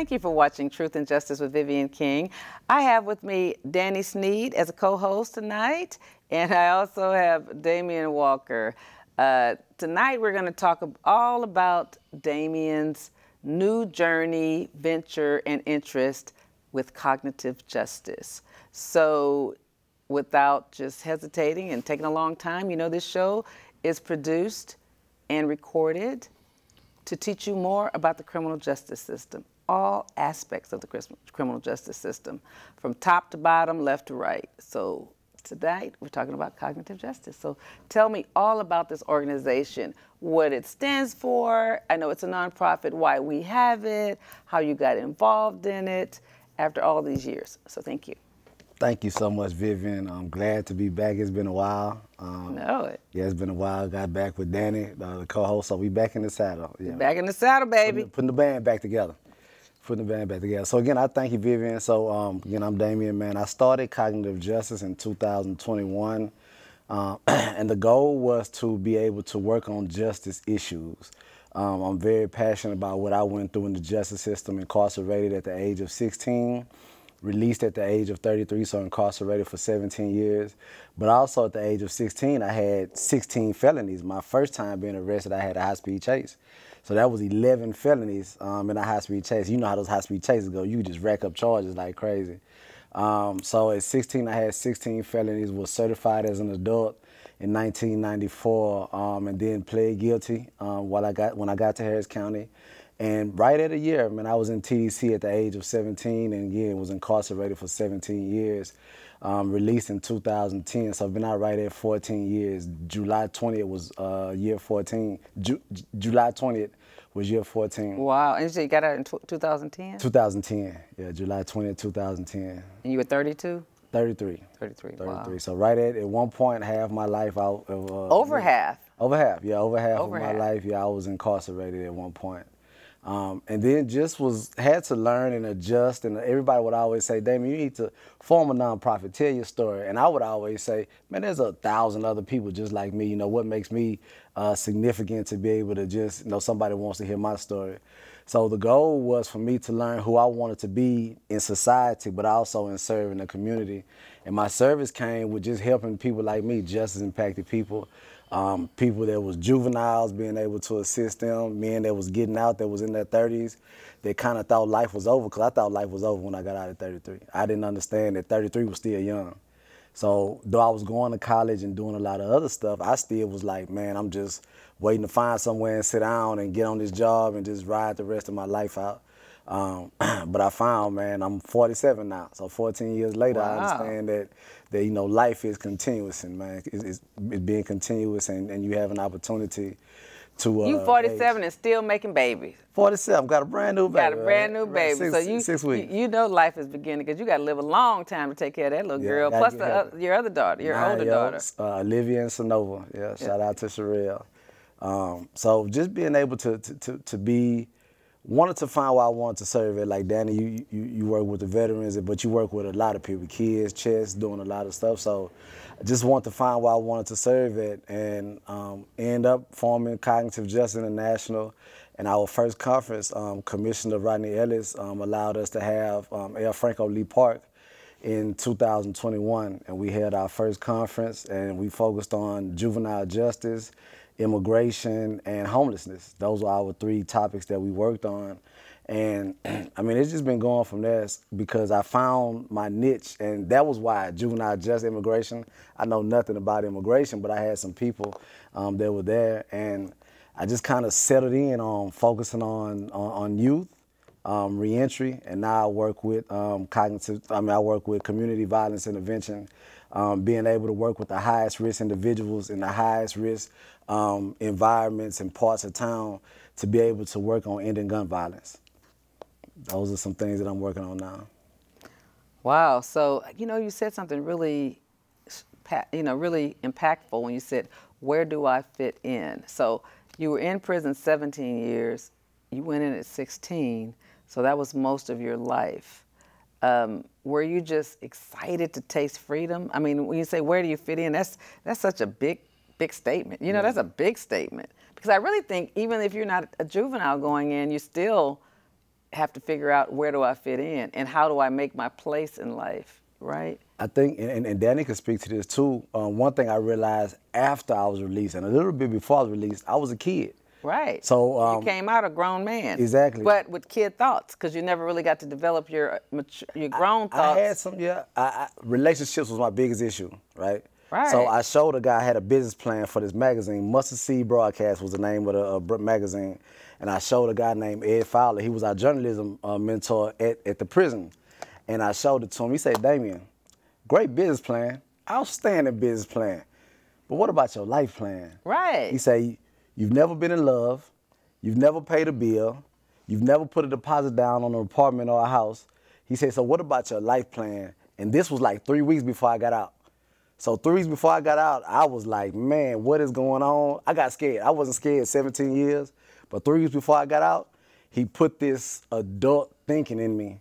Thank you for watching Truth and Justice with Vivian King. I have with me Danny Sneed as a co-host tonight, and I also have Damion Walker. Tonight we're going to talk all about Damion's new journey, venture, and interest with cognitive justice. So without just hesitating and taking a long time, you know, this show is produced and recorded to teach you more about the criminal justice system, all aspects of the criminal justice system, from top to bottom, left to right. So tonight, we're talking about cognitive justice. So tell me all about this organization, what it stands for. I know it's a nonprofit, why we have it, how you got involved in it after all these years. So thank you. Thank you so much, Vivian. I'm glad to be back. It's been a while. Know it. Yeah, it's been a while. Got back with Danny, the co-host, so we back in the saddle. Yeah. Back in the saddle, baby. Putting the band back together. So again, I thank you, Vivian. So again, I'm Damion, man. I started Cognitive Justice in 2021, and the goal was to be able to work on justice issues. I'm very passionate about what I went through in the justice system, incarcerated at the age of 16. Released at the age of 33, so incarcerated for 17 years. But also at the age of 16, I had 16 felonies. My first time being arrested, I had a high-speed chase. So that was 11 felonies in a high-speed chase. You know how those high-speed chases go. You just rack up charges like crazy. So at 16, I had 16 felonies, was certified as an adult in 1994, and then pled guilty when I got to Harris County. And right at a year, man, I was in TDC at the age of 17, and again, was incarcerated for 17 years, released in 2010. So I've been out right at 14 years. July 20th was year 14. July 20th was year 14. Wow, and you said you got out in 2010? 2010, yeah, July 20th, 2010. And you were 32? 33. 33, 33. Wow. So right at one point, half my life out. Over half? Over half, yeah, over half of my life, yeah, I was incarcerated at one point. And then just had to learn and adjust, and everybody would always say, Damon, you need to form a nonprofit, tell your story. And I would always say, man, there's 1,000 other people just like me. You know, what makes me significant to be able to just, you know, somebody wants to hear my story. So the goal was for me to learn who I wanted to be in society, but also in serving the community. And my service came with just helping people like me, justice impacted people. People that was juveniles, being able to assist them, men that was getting out, that was in their 30s, that kind of thought life was over, because I thought life was over when I got out at 33. I didn't understand that 33 was still young. So though I was going to college and doing a lot of other stuff, I still was like, man, I'm just waiting to find somewhere and sit down and get on this job and just ride the rest of my life out. But I found, man, I'm 47 now, so 14 years later, Wow. I understand that you know, life is continuous, and man, it's being continuous, and you have an opportunity to. You 47 and still making babies. 47, got a brand new baby. Got a brand new baby, so 6 weeks. You know life is beginning, because you got to live a long time to take care of that little girl. Plus your other daughter, your older daughter. Olivia and Sonova. Yeah, shout out to Sherelle. So just being able to be. Wanted to find where I wanted to serve at. Like Danny, you work with the veterans, but you work with a lot of people, kids, chess, doing a lot of stuff. So I just wanted to find where I wanted to serve at, and end up forming Cognitive Justice International. And our first conference, Commissioner Rodney Ellis allowed us to have El Franco Lee Park in 2021. And we had our first conference, and we focused on juvenile justice, immigration, and homelessness. Those were our 3 topics that we worked on. And I mean, it's just been going from there, because I found my niche, and that was why juvenile justice, immigration. I know nothing about immigration, but I had some people that were there, and I just kind of settled in on focusing on youth, reentry, and now I work with I work with community violence intervention, being able to work with the highest risk individuals in the highest risk environments and parts of town to be able to work on ending gun violence. Those are some things that I'm working on now. Wow. So, you know, you said something really, really impactful when you said, where do I fit in? So you were in prison 17 years. You went in at 16. So that was most of your life. Were you just excited to taste freedom? I mean, when you say, where do you fit in? That's such a big statement. You know, that's a big statement. Because I really think even if you're not a juvenile going in, you still have to figure out where do I fit in and how do I make my place in life, right? I think, and Danny can speak to this too, one thing I realized after I was released and a little bit before I was released, I was a kid. Right. So you came out a grown man. Exactly. But with kid thoughts, because you never really got to develop your grown thoughts. I had some, relationships was my biggest issue, right? Right. So I showed a guy, I had a business plan for this magazine. Mustard Seed Broadcast was the name of the magazine. And I showed a guy named Ed Fowler. He was our journalism mentor at the prison. And I showed it to him. He said, Damion, great business plan, outstanding business plan. But what about your life plan? Right. He said, you've never been in love. You've never paid a bill. You've never put a deposit down on an apartment or a house. He said, so what about your life plan? And this was like 3 weeks before I got out. So 3 weeks before I got out, I was like, man, what is going on? I got scared. I wasn't scared 17 years. But 3 weeks before I got out, he put this adult thinking in me.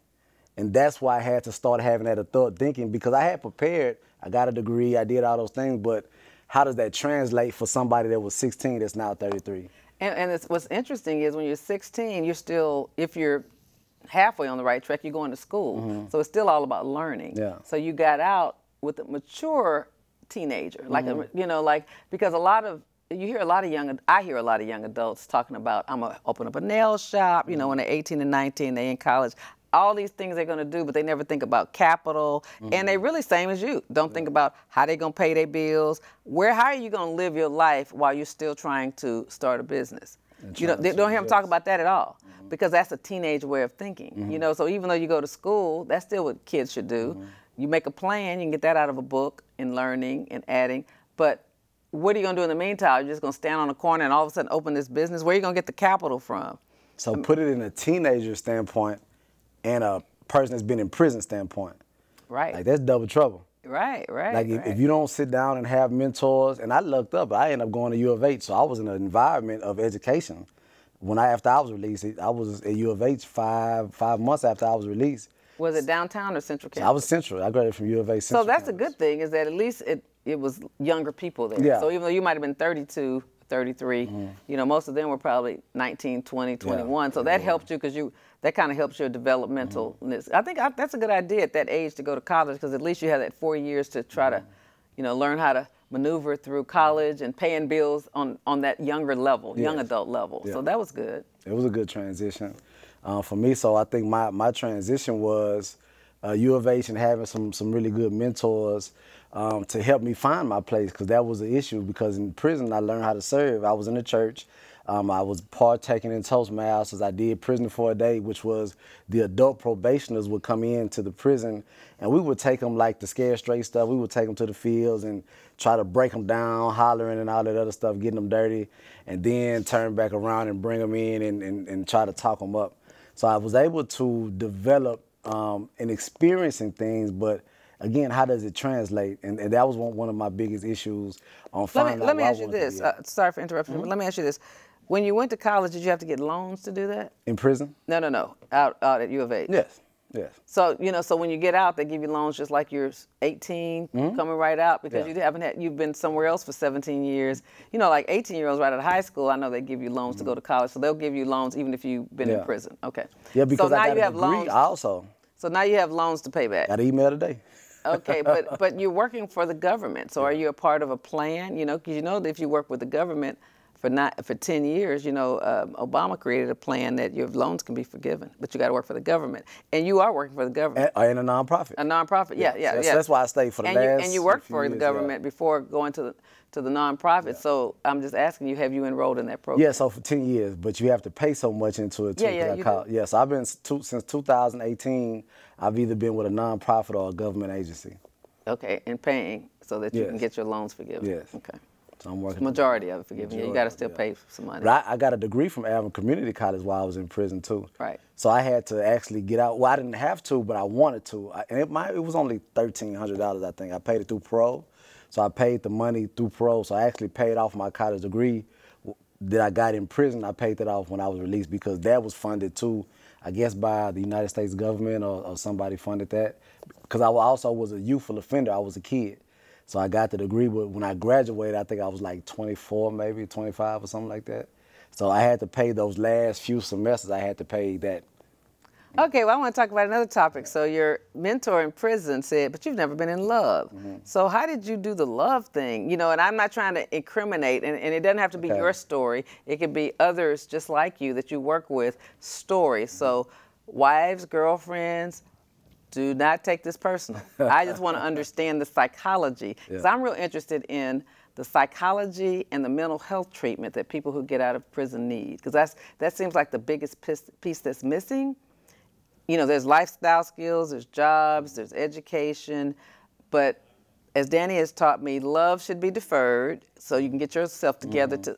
And that's why I had to start having that adult thinking, because I had prepared. I got a degree. I did all those things. But how does that translate for somebody that was 16 that's now 33? And what's interesting is when you're 16, you're still, if you're halfway on the right track, you're going to school. Mm-hmm. So it's still all about learning. Yeah. So you got out with a mature teenager, like, like, because I hear a lot of young adults talking about, I'm gonna open up a nail shop, when they're 18 and 19, they in college. All these things they're gonna do, but they never think about capital. And they really same as you. Don't think about how they're gonna pay their bills. How are you gonna live your life while you're still trying to start a business? They don't hear them talk about that at all, because that's a teenage way of thinking. So even though you go to school, that's still what kids should do. You make a plan, you can get that out of a book and learning and adding, but what are you gonna do in the meantime? You're just gonna stand on a corner and all of a sudden open this business? Where are you gonna get the capital from? So put it in a teenager standpoint and a person that's been in prison standpoint. Right. Like, that's double trouble. Right. Like, if you don't sit down and have mentors, and I looked up, I ended up going to U of H, so I was in an environment of education. After I was released, I was at U of H five months after I was released. Was it downtown or Central Campus? So I was Central. I graduated from U of H Central. So that's Campus. a good thing, is that at least it was younger people there. Yeah. So even though you might have been 32, 33, most of them were probably 19, 20, 21. So that helped you, because that kind of helps your developmentalness. I think that's a good idea at that age to go to college, because at least you have that 4 years to try to, learn how to maneuver through college and paying bills on that younger level, young adult level. Yeah. So that was good. It was a good transition for me. So I think my transition was U of H and having some really good mentors to help me find my place, because that was the issue. Because in prison, I learned how to serve. I was in the church. I was partaking in Toastmasters. I did Prison for a Day, which was the adult probationers would come into the prison, and we would take them, like the Scare Straight stuff, we would take them to the fields and try to break them down, hollering and all that other stuff, getting them dirty, and then turn back around and bring them in and try to talk them up. So I was able to develop and experiencing things, but again, how does it translate? And that was one of my biggest issues on finding out. Let me ask you this. Sorry for interrupting, but let me ask you this. When you went to college, did you have to get loans to do that? In prison? No. Out at U of H. Yes. So, so when you get out, they give you loans just like you're 18, coming right out, because you've been somewhere else for 17 years. Like 18-year-olds right out of high school, I know they give you loans to go to college, so they'll give you loans even if you've been in prison. Okay. Yeah, because so now I got you a have degree loans also. So now you have loans to pay back. Got an email today. Okay, but you're working for the government, so are you a part of a plan? Because that if you work with the government for 10 years, Obama created a plan that your loans can be forgiven, but you got to work for the government, and you are working for the government. And a nonprofit. A nonprofit, yeah. That's why I stayed for the last. And you worked for the government before going to the nonprofit. Yeah. So I'm just asking you, have you enrolled in that program? Yeah, so for 10 years, but you have to pay so much into it too. Yeah, so I've been since 2018. I've either been with a nonprofit or a government agency. Okay, and paying so that you can get your loans forgiven. Yes. Okay. So I'm working. The majority of it forgiven. You got to still pay some money. But I got a degree from Alvin Community College while I was in prison too. Right. So I had to actually get out. Well, I didn't have to, but I wanted to. And it was only $1,300, I think. I paid it through parole. So I paid the money through parole. So I actually paid off my college degree that I got in prison. I paid that off when I was released, because that was funded too, I guess, by the United States government or somebody funded that. Because I also was a youthful offender. I was a kid. So I got the degree, but when I graduated, I think I was like 24, maybe 25 or something like that. So I had to pay those last few semesters. I had to pay that Okay, well, I want to talk about another topic. So your mentor in prison said, but you've never been in love. So how did you do the love thing? You know, and I'm not trying to incriminate, and it doesn't have to be your story. It could be others just like you that you work with stories. So wives, girlfriends, do not take this personal. I just want to understand the psychology, because I'm real interested in the psychology and the mental health treatment that people who get out of prison need, because that seems like the biggest piece that's missing. You know, there's lifestyle skills, there's jobs, there's education, but as Danny has taught me, love should be deferred so you can get yourself together to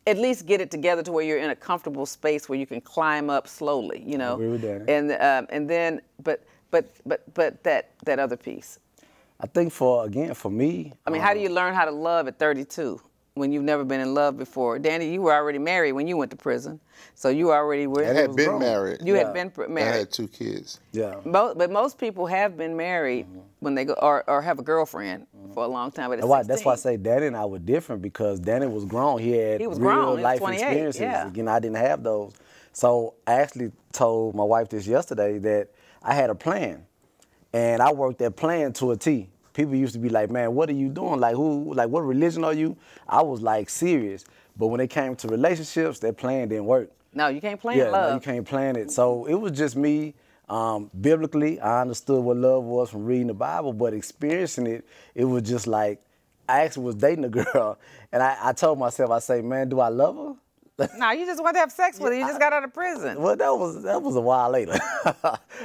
at least get it together to where you're in a comfortable space where you can climb up slowly, you know. I agree with Danny. And then, but that other piece. I think for me. I mean, how do you learn how to love at 32 when you've never been in love before? Danny, you were already married when you went to prison, so you already were. I had been married. You had been married. I had 2 kids. Yeah. But most people have been married when they go or have a girlfriend for a long time. But that's why I say Danny and I were different, because Danny was grown. He had real life experiences. Yeah. Again, I didn't have those. So I actually told my wife this yesterday that I had a plan, and I worked that plan to a T. People used to be like, man, what are you doing? Like, what religion are you? I was like serious. But when it came to relationships, that plan didn't work. No, you can't plan love. No, you can't plan it. So it was just me. Biblically, I understood what love was from reading the Bible, but experiencing it, it was just like, I actually was dating a girl, and I told myself, I say, man, do I love her? No, you just want to have sex with her. You just got out of prison. Well, that was a while later.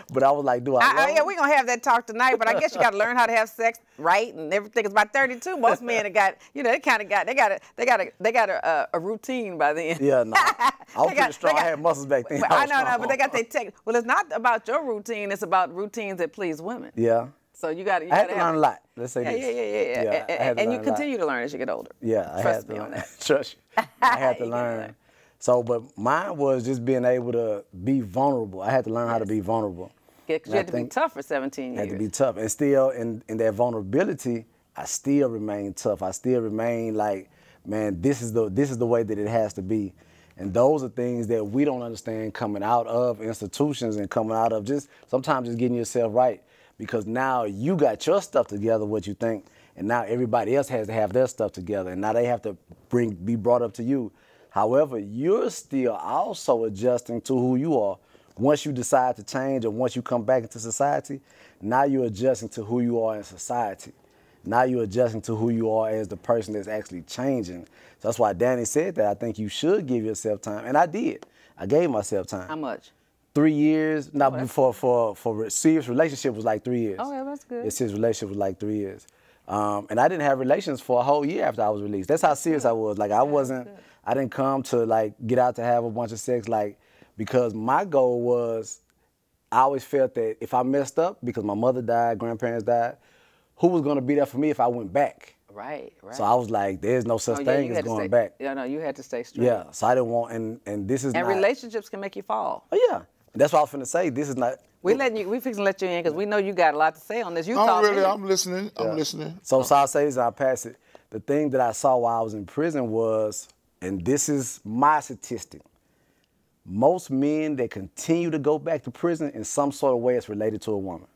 But I was like, do I love her? Yeah, we're going to have that talk tonight, but I guess you got to learn how to have sex right and everything. It's about 32. Most men have got, you know, they got a routine by then. Yeah, no. I was pretty strong. I had muscles back then. I know, but they got their tech. Well, it's not about your routine. It's about routines that please women. Yeah. So you got to. I had to learn a lot. Let's say this. Yeah. And you continue to learn as you get older. Yeah, I Trust had to me learn. on that. Trust you. I had to learn. So, but mine was just being able to be vulnerable. I had to learn how to be vulnerable. Yeah, because you had to be tough for 17 years. I had to be tough. And still, in that vulnerability, I still remain tough. I still remain like, man, this is the way that it has to be. And those are things that we don't understand coming out of institutions and coming out of sometimes just getting yourself right. Because now you got your stuff together, what you think, and now everybody else has to have their stuff together. And now they have to be brought up to you. However, you're still also adjusting to who you are. Once you decide to change or once you come back into society, now you're adjusting to who you are in society. Now you're adjusting to who you are as the person that's actually changing. So that's why Danny said that. I think you should give yourself time. And I did. I gave myself time. How much? 3 years. Not for serious relationship was like 3 years. Oh, yeah, that's good. A serious relationship was like 3 years. And I didn't have relations for a whole year after I was released. That's how serious I was. Like I didn't come to like get out to have a bunch of sex, like, because my goal was, I always felt that if I messed up, because my mother died, grandparents died, who was gonna be there for me if I went back? Right. So I was like, there's no such thing as going back. Yeah, no, you had to stay straight. Yeah, so I didn't want, and this is and not. relationships can make you fall. Oh yeah, that's what I was finna say. This is not. We fixing to let you in because we know you got a lot to say on this. I'm listening. I'm listening. So I'll say this, I'll pass it. The thing that I saw while I was in prison was, and this is my statistic, most men that continue to go back to prison, in some sort of way it's related to a woman.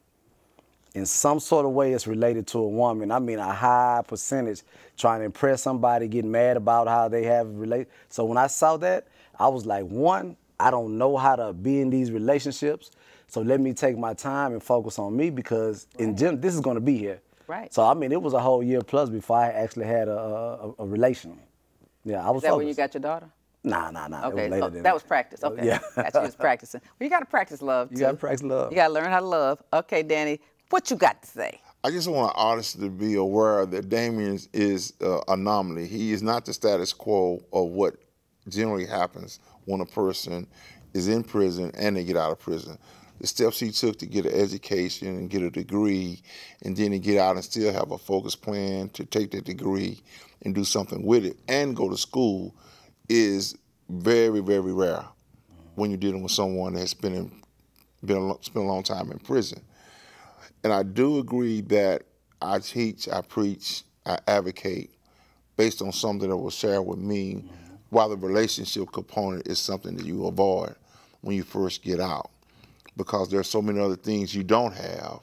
In some sort of way it's related to a woman. I mean a high percentage, trying to impress somebody, getting mad about how they have related. So when I saw that, I was like, one, I don't know how to be in these relationships, so let me take my time and focus on me, because in general, this is gonna be here. Right. So I mean, it was a whole year plus before I actually had a relation. Yeah, I was. Is that when you got your daughter? Nah. Okay, so that was practice. Okay, yeah. Got you was practicing. Well, you got to practice love too. You got to practice love. You got to learn how to love. Okay, Danny, what you got to say? I just want artists to be aware that Damion is an anomaly. He is not the status quo of what generally happens when a person is in prison and they get out of prison. The steps he took to get an education and get a degree, and then to get out and still have a focused plan to take that degree and do something with it and go to school is very, very rare when you're dealing with someone that's spent a long time in prison. And I do agree that I teach, I preach, I advocate based on something that was shared with me, while the relationship component is something that you avoid when you first get out. because there's so many other things you don't have.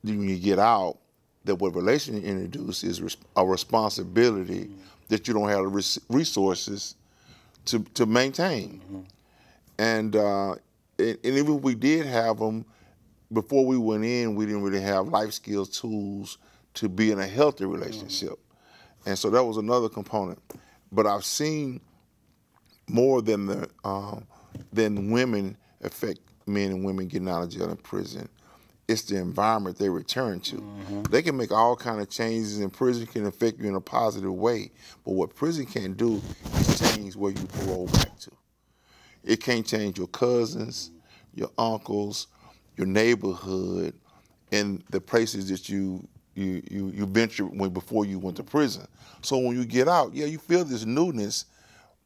When you get out, that what relation introduce is a responsibility that you don't have the resources to maintain. And even if we did have them, before we went in, we didn't really have life skills tools to be in a healthy relationship. And so that was another component. But I've seen more than women affect men and women getting out of jail and prison. It's the environment they return to. They can make all kind of changes, and prison can affect you in a positive way. But what prison can't do is change where you parole back to. It can't change your cousins, your uncles, your neighborhood, and the places that you ventured before you went to prison. So when you get out, yeah, you feel this newness,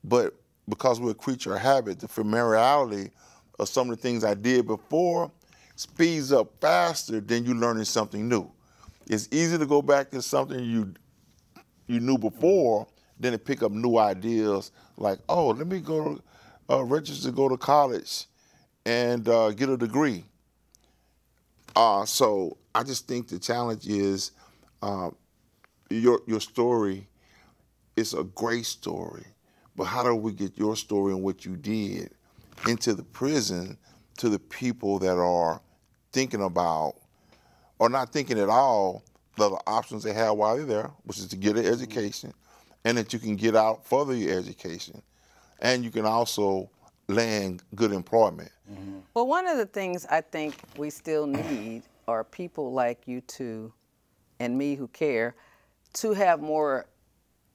but because we're a creature of habit, the familiarity of some of the things I did before speeds up faster than you learning something new. It's easy to go back to something you knew before than to pick up new ideas like, oh, let me go register to go to college and get a degree. So I just think the challenge is your story is a great story, but how do we get your story and what you did into the prison to the people that are thinking about, or not thinking at all, the options they have while they're there, which is to get an education, and that you can get out, further your education, and you can also land good employment. Well, one of the things I think we still need are people like you two and me who care to have more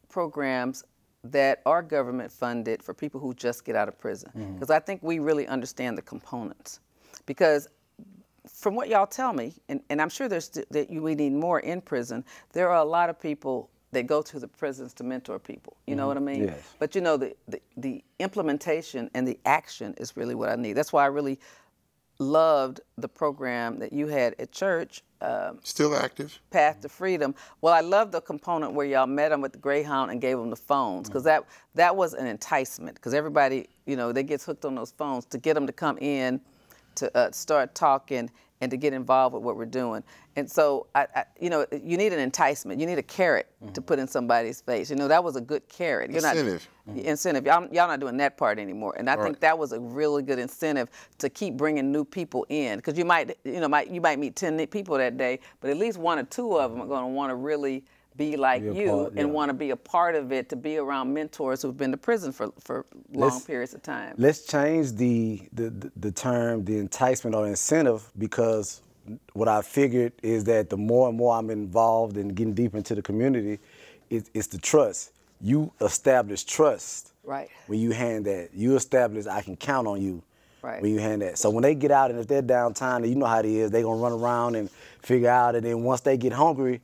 programs that are government funded for people who just get out of prison. Because I think we really understand the components. Because from what y'all tell me, and I'm sure we need more in prison, there are a lot of people that go to the prisons to mentor people. You know what I mean? Yes. But you know, the implementation and the action is really what I need. That's why I really loved the program that you had at church. Still active. Path to Freedom. Well, I love the component where y'all met them with the Greyhound and gave them the phones, because that was an enticement, because everybody, you know, they get hooked on those phones to get them to come in to start talking and to get involved with what we're doing. And so, you know, you need an enticement. You need a carrot to put in somebody's face. You know, that was a good carrot. Incentive. Incentive. Y'all not doing that part anymore. And I think that was a really good incentive to keep bringing new people in. Because you might meet 10 people that day, but at least 1 or 2 of them are going to want to really be like you and want to be a part of it, to be around mentors who've been to prison for long periods of time. Let's change the term, the enticement or incentive, because what I figured is that the more and more I'm involved in getting deep into the community, it's the trust. You establish trust. Right. When you hand that. You establish I can count on you. Right. When you hand that. So when they get out and if they're downtown, you know how it is, they're going to run around and figure out, and then once they get hungry,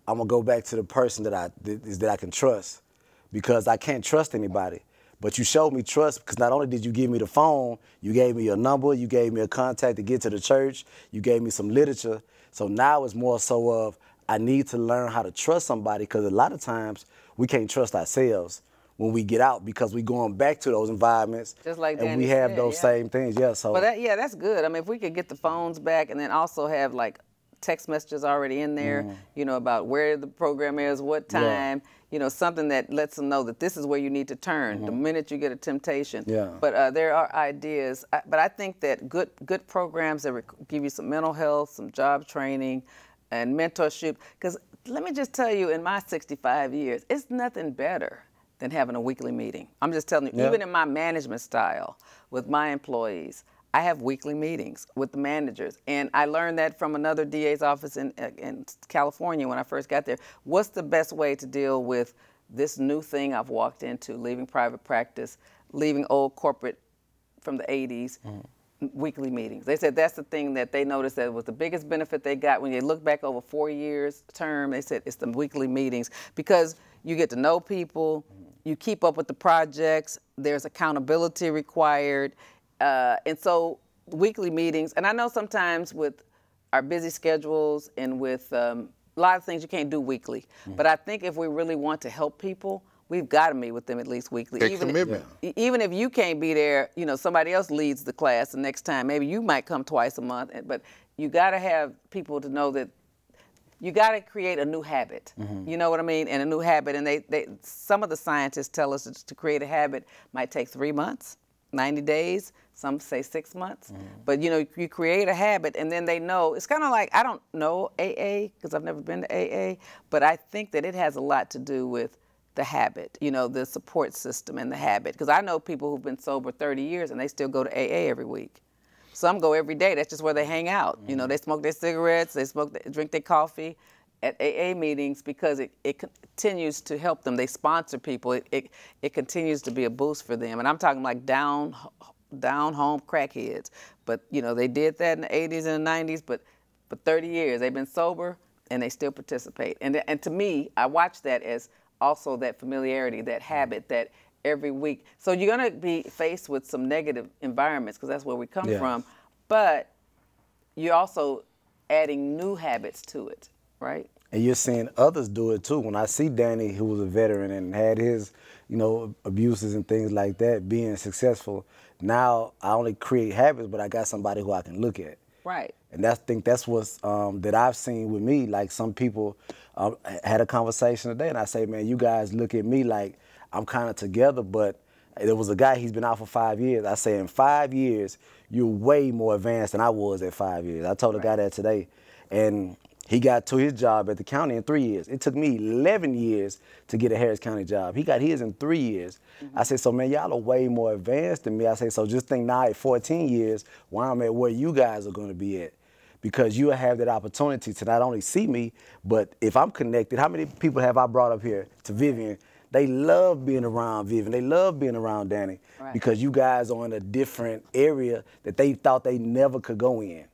I'm going to go back to the person that I can trust, because I can't trust anybody. But you showed me trust, because not only did you give me the phone, you gave me your number, you gave me a contact to get to the church, you gave me some literature. So now it's more so of I need to learn how to trust somebody, because a lot of times we can't trust ourselves when we get out, because we're going back to those environments. Just like and Danny we have said, those same things. Yeah. So. But that's good. I mean, if we could get the phones back and then also have like text messages already in there, you know, about where the program is, what time, you know, something that lets them know that this is where you need to turn the minute you get a temptation. Yeah. But there are ideas. But I think that good programs that give you some mental health, some job training, and mentorship. Because let me just tell you, in my 65 years, it's nothing better than having a weekly meeting. I'm just telling you, even in my management style with my employees, I have weekly meetings with the managers. And I learned that from another DA's office in California when I first got there. What's the best way to deal with this new thing I've walked into, leaving private practice, leaving old corporate from the 80s, weekly meetings. They said that's the thing that they noticed that was the biggest benefit they got when they look back over 4 years term. They said it's the weekly meetings, because you get to know people, you keep up with the projects, there's accountability required. And so weekly meetings, and I know sometimes with our busy schedules and with a lot of things you can't do weekly, but I think if we really want to help people, we've got to meet with them at least weekly. A commitment. Even if you can't be there, you know, somebody else leads the class the next time. Maybe you might come twice a month, but you got to have people to know that you got to create a new habit. You know what I mean? And a new habit. And some of the scientists tell us that to create a habit might take 3 months, 90 days. Some say 6 months. But, you know, you create a habit, and then they know. It's kind of like, I don't know AA, because I've never been to AA, but I think that it has a lot to do with the habit, you know, the support system and the habit. Because I know people who've been sober 30 years, and they still go to AA every week. Some go every day. That's just where they hang out. You know, they smoke their cigarettes, drink their coffee at AA meetings because it continues to help them. They sponsor people. It continues to be a boost for them. And I'm talking like down home crackheads. But, you know, they did that in the 80s and the 90s, but for 30 years they've been sober and they still participate. And to me, I watch that as also that familiarity, that habit, that every week. So you're going to be faced with some negative environments because that's where we come from. But you're also adding new habits to it, right? And you're seeing others do it too. When I see Danny, who was a veteran and had his, you know, abuses and things like that, being successful, now I only create habits, but I got somebody who I can look at. Right. And I think that's what's that I've seen with me. Like some people had a conversation today, and I say, man, you guys look at me like I'm kind of together, but there was a guy, he's been out for 5 years. I say, in 5 years, you're way more advanced than I was at 5 years. I told a guy that today, and he got to his job at the county in 3 years. It took me 11 years to get a Harris County job. He got his in 3 years. I said, so man, y'all are way more advanced than me. I say, so just think now at 14 years, where I'm at, where you guys are gonna be at. Because you have that opportunity to not only see me, but if I'm connected, how many people have I brought up here to Vivian? They love being around Vivian. They love being around Danny because you guys are in a different area that they thought they never could go in.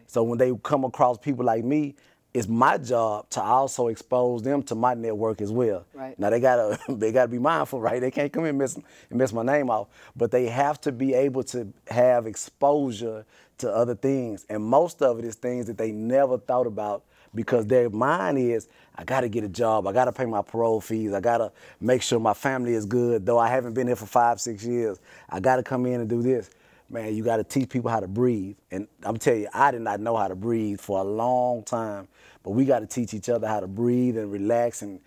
So when they come across people like me, it's my job to also expose them to my network as well. Now they gotta be mindful, right? They can't come in and mess my name off, but they have to be able to have exposure to other things, and most of it is things that they never thought about because their mind is, I gotta get a job, I gotta pay my parole fees, I gotta make sure my family is good, though I haven't been here for 5, 6 years. I gotta come in and do this. Man, you gotta teach people how to breathe. And I'm telling you, I did not know how to breathe for a long time, but we gotta teach each other how to breathe and relax and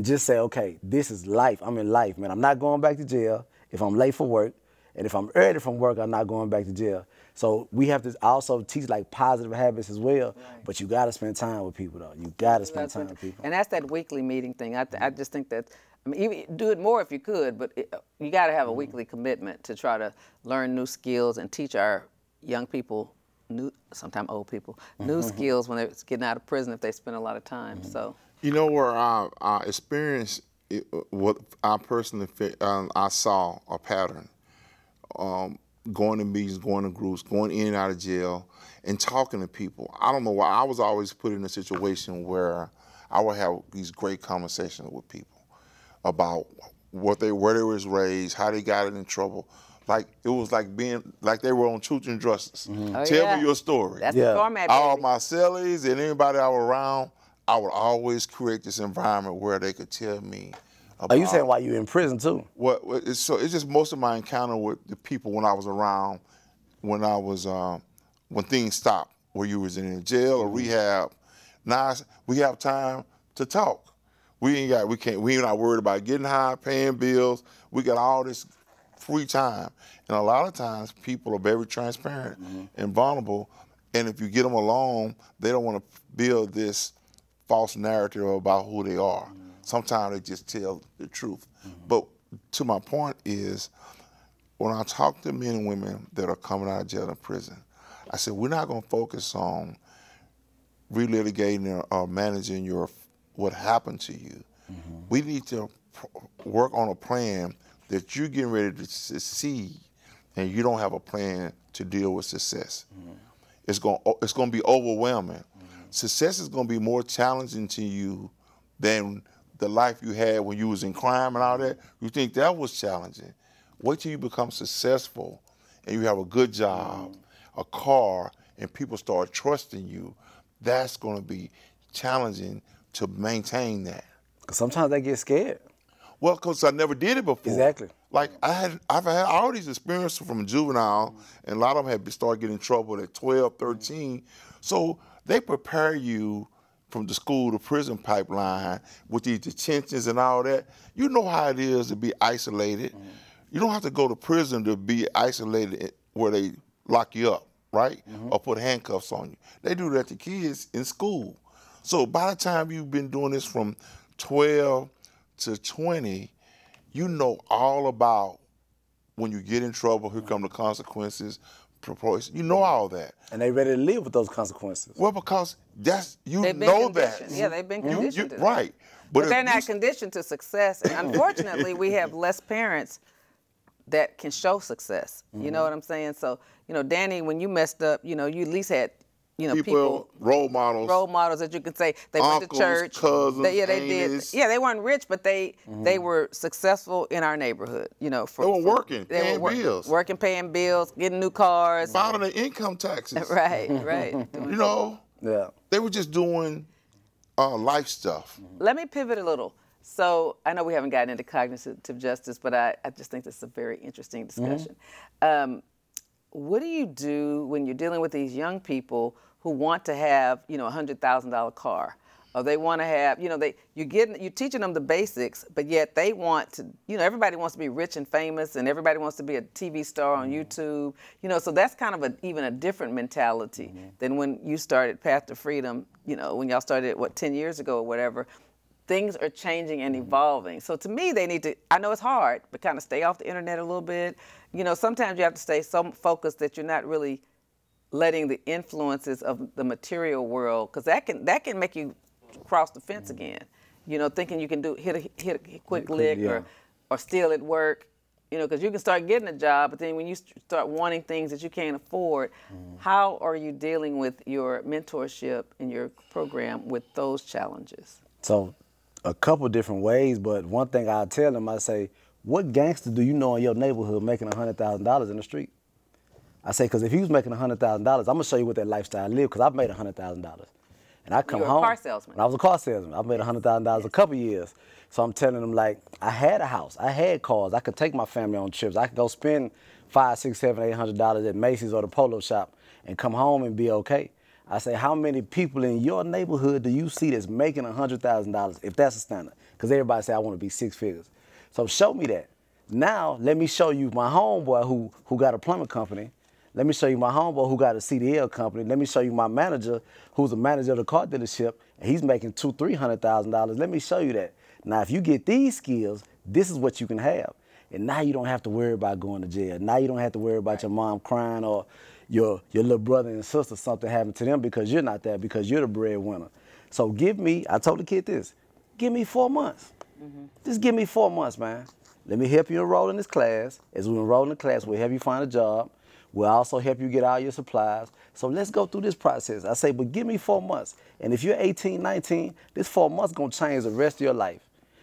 just say, okay, this is life, I'm in life, man. I'm not going back to jail if I'm late for work, and if I'm early from work, I'm not going back to jail. So we have to also teach like positive habits as well, but you got to spend time with people though. You got to spend time with people. And that's that weekly meeting thing. I just think that, I mean, even do it more if you could, but you got to have a weekly commitment to try to learn new skills and teach our young people, sometimes old people, new skills when they're getting out of prison if they spend a lot of time. So, you know, where I experienced what I personally I saw a pattern. Going to meetings, going to groups, going in and out of jail, and talking to people. I don't know why. I was always put in a situation where I would have these great conversations with people about where they was raised, how they got in trouble. Like it was like being like they were on Truth and Justice. Tell me your story. That's the format, baby. All my cellies and anybody I was around, I would always create this environment where they could tell me. Are you saying why you in prison too? It's just most of my encounter with the people when I was around, when things stopped, where you was in jail or rehab. Now we have time to talk. We not worried about getting high, paying bills. We got all this free time, and a lot of times people are very transparent and vulnerable. And if you get them alone, they don't want to build this false narrative about who they are. Sometimes they just tell the truth. But to my point is, when I talk to men and women that are coming out of jail and prison, I said, we're not going to focus on relitigating or managing what happened to you. We need to work on a plan that you're getting ready to succeed, and you don't have a plan to deal with success. It's going to be overwhelming. Success is going to be more challenging to you than the life you had when you was in crime and all that. You think that was challenging. Wait till you become successful and you have a good job, a car, and people start trusting you. That's going to be challenging to maintain that. Sometimes they get scared. Well, because I never did it before. Exactly. Like I've had all these experiences from juvenile, and a lot of them have started getting in trouble at 12, 13. So they prepare you from the school to prison pipeline with these detentions and all that. You know how it is to be isolated. You don't have to go to prison to be isolated where they lock you up, right? Or put handcuffs on you. They do that to kids in school. So by the time you've been doing this from 12 to 20, you know all about when you get in trouble, here come the consequences, you know all that. And they ready to live with those consequences. Well, because that's, you They've been know that. conditioned. Yeah, they've been conditioned to that. Right. But they're not conditioned to success. And unfortunately, we have less parents that can show success. You know what I'm saying? So, you know, Danny, when you messed up, you know, you at least had, you know, people role models that you could say they uncles, went to church. Cousins, they aunties. did. Yeah, they weren't rich, but they were successful in our neighborhood. You know, they were working, paying bills, paying bills, getting new cars, filing their income taxes. Right. You know, they were just doing life stuff. Let me pivot a little. So I know we haven't gotten into cognitive justice, but I just think this is a very interesting discussion. What do you do when you're dealing with these young people who want to have, you know, a $100,000 car, or they want to have, you know, you're teaching them the basics, but yet they want to, you know, everybody wants to be rich and famous, and everybody wants to be a TV star on YouTube, you know, so that's kind of even a different mentality than when you started Path to Freedom, you know, when y'all started, 10 years ago or whatever. Things are changing and evolving. So to me, they need to, I know it's hard, but kind of stay off the internet a little bit. You know, sometimes you have to stay so focused that you're not really letting the influences of the material world, because that can make you cross the fence again. You know, thinking you can hit a quick lick or steal at work. You know, because you can start getting a job, but then when you start wanting things that you can't afford, how are you dealing with your mentorship and your program with those challenges? So, a couple different ways, but one thing I tell them, I say, what gangster do you know in your neighborhood making $100,000 in the street? I say, because if he was making $100,000, I'm gonna show you what that lifestyle live, because I've made $100,000. And I come home. You were a car salesman. I was a car salesman. I made $100,000 a couple years. So I'm telling them, like, I had a house, I had cars, I could take my family on trips, I could go spend $500, $600, $800 at Macy's or the Polo Shop and come home and be okay. I say, how many people in your neighborhood do you see that's making $100,000, if that's a standard? Because everybody say, I want to be six figures. So show me that. Now, let me show you my homeboy who got a plumbing company. Let me show you my homeboy who got a CDL company. Let me show you my manager who's a manager of the car dealership, and he's making $200,000, $300,000. Let me show you that. Now, if you get these skills, this is what you can have. And now you don't have to worry about going to jail. Now you don't have to worry about your mom crying or your little brother and sister, something happened to them because you're not there, because you're the breadwinner. So I told the kid this, give me 4 months. Just give me 4 months, man. Let me help you enroll in this class. As we enroll in the class, we'll help you find a job. We'll also help you get all your supplies. So let's go through this process. I say, but give me 4 months. And if you're 18, 19, this 4 months gonna change the rest of your life.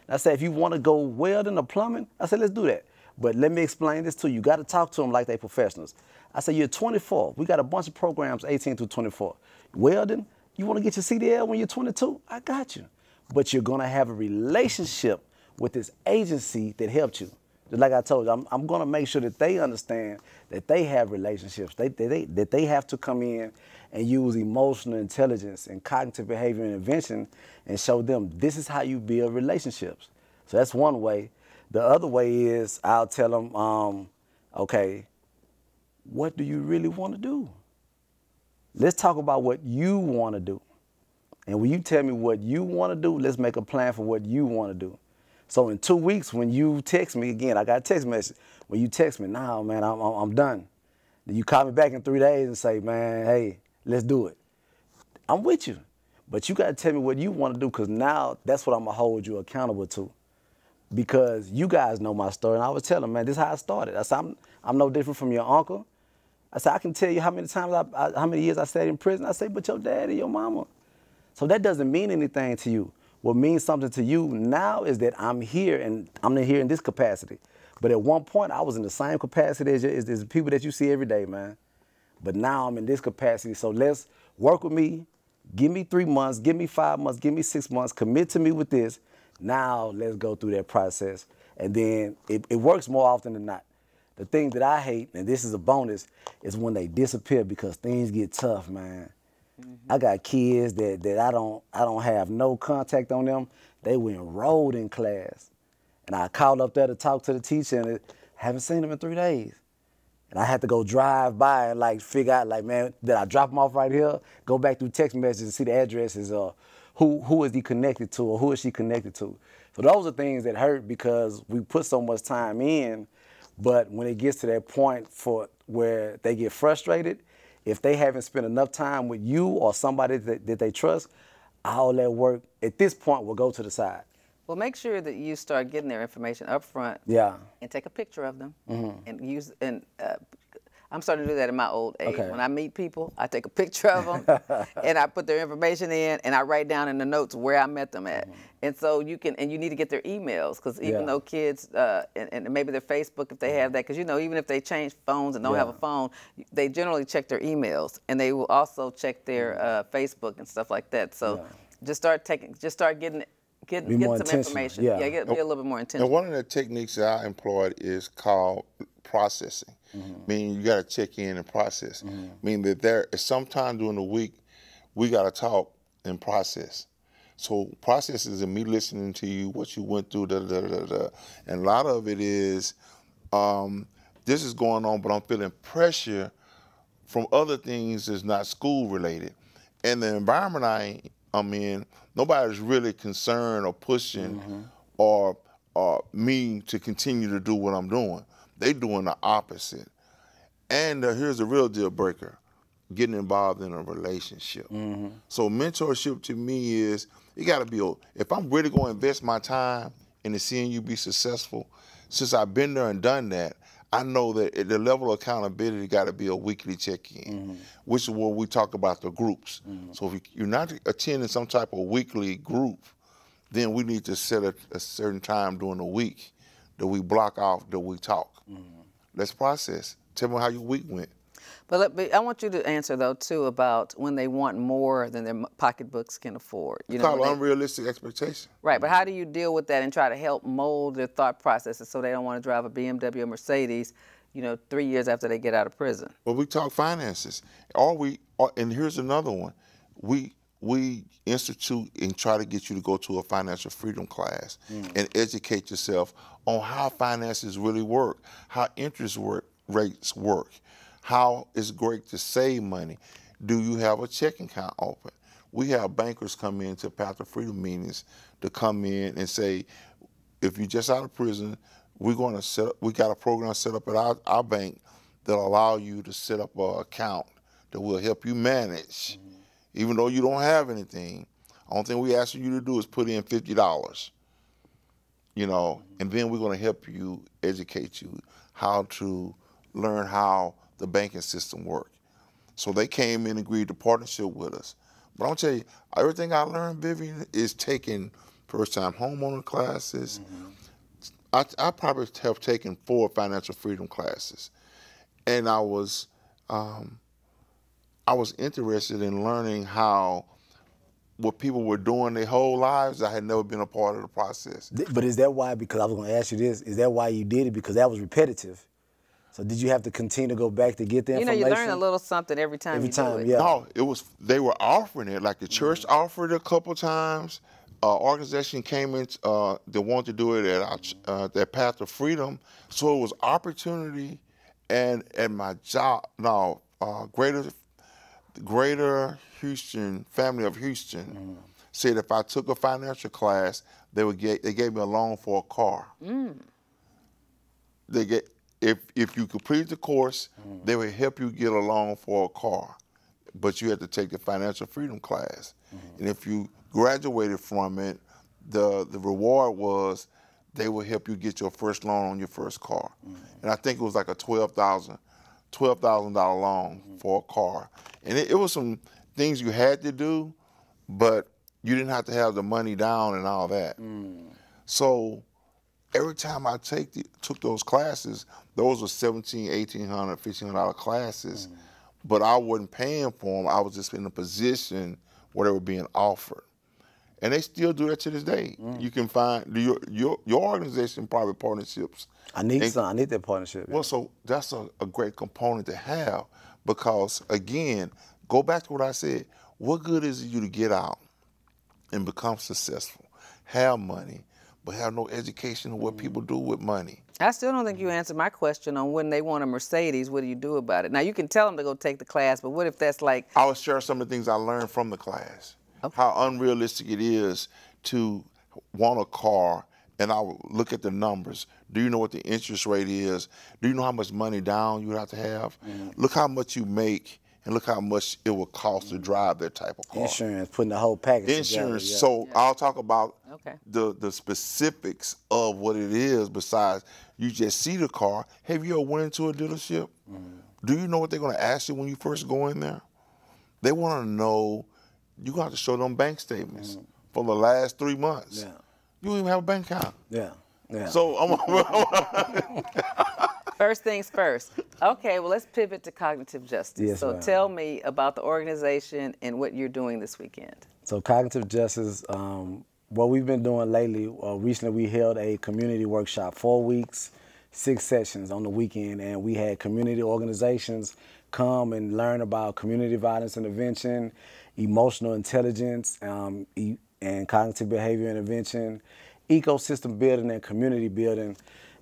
I say, if you want to go welding or plumbing, I said, let's do that. But let me explain this to you. You got to talk to them like they professionals. I said, you're 24. We got a bunch of programs 18 through 24. Welding, you want to get your CDL when you're 22? I got you. But you're going to have a relationship with this agency that helped you. Just like I told you, I'm going to make sure that they understand that they have relationships, that they have to come in and use emotional intelligence and cognitive behavior intervention and show them this is how you build relationships. So that's one way. The other way is I'll tell them, okay, what do you really want to do? Let's talk about what you want to do. And when you tell me what you want to do, let's make a plan for what you want to do. So in 2 weeks, when you text me, again, I got a text message. When you text me, nah, man, I'm done. Then you call me back in 3 days and say, man, hey, let's do it. I'm with you. But you got to tell me what you want to do, because now that's what I'm going to hold you accountable to. Because you guys know my story. And I was telling them, man, this is how I started. I said, I'm no different from your uncle. I said, I can tell you how many times, how many years I stayed in prison. I say, but your daddy, your mama. So that doesn't mean anything to you. What means something to you now is that I'm here, and I'm here in this capacity. But at one point, I was in the same capacity as the people that you see every day, man. But now I'm in this capacity. So let's work with me. Give me 3 months. Give me 5 months. Give me 6 months. Commit to me with this. Now let's go through that process. And then it works more often than not. The thing that I hate, and this is a bonus, is when they disappear because things get tough, man. I got kids that I don't have no contact on them. They were enrolled in class. And I called up there to talk to the teacher and haven't seen them in 3 days. And I had to go drive by and like figure out, like, man, did I drop them off right here? Go back through text messages and see the addresses, who is he connected to or who is she connected to? So those are things that hurt because we put so much time in, but when it gets to that point for where they get frustrated, if they haven't spent enough time with you or somebody that they trust, all that work at this point will go to the side. Well, make sure that you start getting their information up front. Yeah. And take a picture of them. And use I'm starting to do that in my old age. Okay. When I meet people, I take a picture of them and I put their information in and I write down in the notes where I met them at. And so you need to get their emails because even though kids, and maybe their Facebook if they have that, because even if they change phones and don't have a phone, they generally check their emails and they will also check their Facebook and stuff like that. So just start getting some information. Be a little bit more intentional. And one of the techniques that I employed is called processing. Meaning you got to check in and process. Meaning that there is sometime during the week we got to talk and process. So process is me listening to you, what you went through, and a lot of it is this is going on, but I'm feeling pressure from other things that's not school related. And the environment I'm in, nobody's really concerned or pushing or me to continue to do what I'm doing. They doing the opposite. And here's the real deal breaker, getting involved in a relationship. So mentorship to me is, it gotta be, if I'm really gonna invest my time into seeing you be successful, since I've been there and done that, I know that the level of accountability gotta be a weekly check-in, which is where we talk about the groups. So if you're not attending some type of weekly group, then we need to set a certain time during the week that we block off, that we talk. Let's process. Tell me how your week went. But I want you to answer, though, too, about when they want more than their pocketbooks can afford. It's called unrealistic expectation. Right, but how do you deal with that and try to help mold their thought processes so they don't want to drive a BMW or Mercedes, 3 years after they get out of prison? Well, we talk finances. And here's another one. We institute and try to get you to go to a financial freedom class and educate yourself on how finances really work, how interest rates work, how it's great to save money. Do you have a checking account open? We have bankers come into Path to Freedom meetings to come in and say, if you're just out of prison, we got a program set up at our bank that'll allow you to set up an account that will help you manage. Even though you don't have anything, the only thing we ask you to do is put in $50, and then we're going to help you, educate you how to learn how the banking system works. So they came in and agreed to partnership with us. But I'll tell you, everything I learned, Vivian, is taking first-time homeowner classes. I probably have taken 4 financial freedom classes. And I was interested in learning what people were doing their whole lives. I had never been a part of the process. But is that why, because I was going to ask you this, is that why you did it? Because that was repetitive. So did you have to continue to go back to get the information? You learn a little something every time you do it. Yeah. No, they were offering it. Like the church offered it a couple times. Organization came in, they wanted to do it at their Path to Freedom. So it was opportunity, and my job, Greater Houston, family of Houston, said if I took a financial class, they gave me a loan for a car. If you complete the course, they would help you get a loan for a car, but you had to take the financial freedom class. And if you graduated from it, the reward was they would help you get your first loan on your first car. And I think it was like a $12,000 loan for a car. And it was some things you had to do, but you didn't have to have the money down and all that. So every time I took those classes, those were $1,700, $1,800, $1,500 classes, but I wasn't paying for them. I was just in a position where they were being offered. And they still do that to this day. You can find your organization private partnerships. I need that partnership. Well, so that's a great component to have because, again, go back to what I said. What good is it you to get out and become successful, have money, but have no education of what people do with money? I still don't think you answered my question on when they want a Mercedes, what do you do about it? Now, you can tell them to go take the class, but what if that's like... I will share some of the things I learned from the class. Okay. How unrealistic it is to want a car, and I will look at the numbers. Do you know what the interest rate is? Do you know how much money down you have to have? Look how much you make, and look how much it will cost to drive that type of car. Insurance, putting the whole package Insurance. together. So I'll talk about the specifics of what it is besides you just see the car. Have you ever went into a dealership? Do you know what they're going to ask you when you first go in there? They want to know, you're going to have to show them bank statements for the last 3 months. Yeah. You don't even have a bank account. Yeah. Yeah. So First things first. Okay, well, let's pivot to cognitive justice. Yes, so tell me about the organization and what you're doing this weekend. So cognitive justice, what we've been doing lately, recently we held a community workshop, 4 weeks, 6 sessions on the weekend, and we had community organizations come and learn about community violence intervention, emotional intelligence, and cognitive behavior intervention, ecosystem building and community building,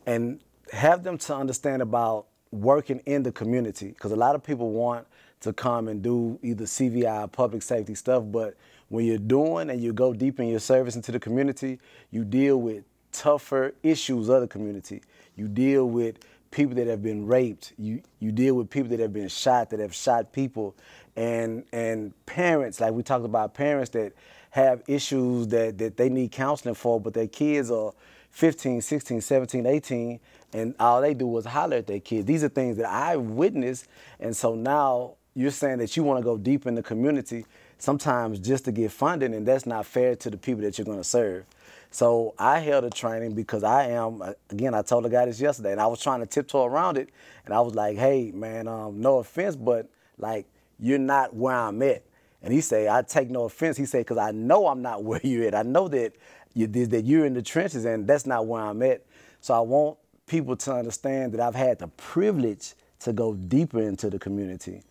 and have them to understand about working in the community. Because a lot of people want to come and do either CVI or public safety stuff, but when you're doing and you go deep in your service into the community, you deal with tougher issues of the community. You deal with people that have been raped. You deal with people that have been shot, that have shot people, and parents, like we talked about, parents that have issues that they need counseling for, but their kids are 15, 16, 17, 18, and all they do is holler at their kids. These are things that I witnessed, and so now you're saying that you want to go deep in the community, sometimes just to get funding, and that's not fair to the people that you're going to serve. So I held a training because I am, again, I told the guy this yesterday, and I was trying to tiptoe around it, and I was like, hey, man, no offense, but, like, you're not where I'm at. And he said, I take no offense. He said, because I know I'm not where you're at. I know that you're in the trenches, and that's not where I'm at. So I want people to understand that I've had the privilege to go deeper into the community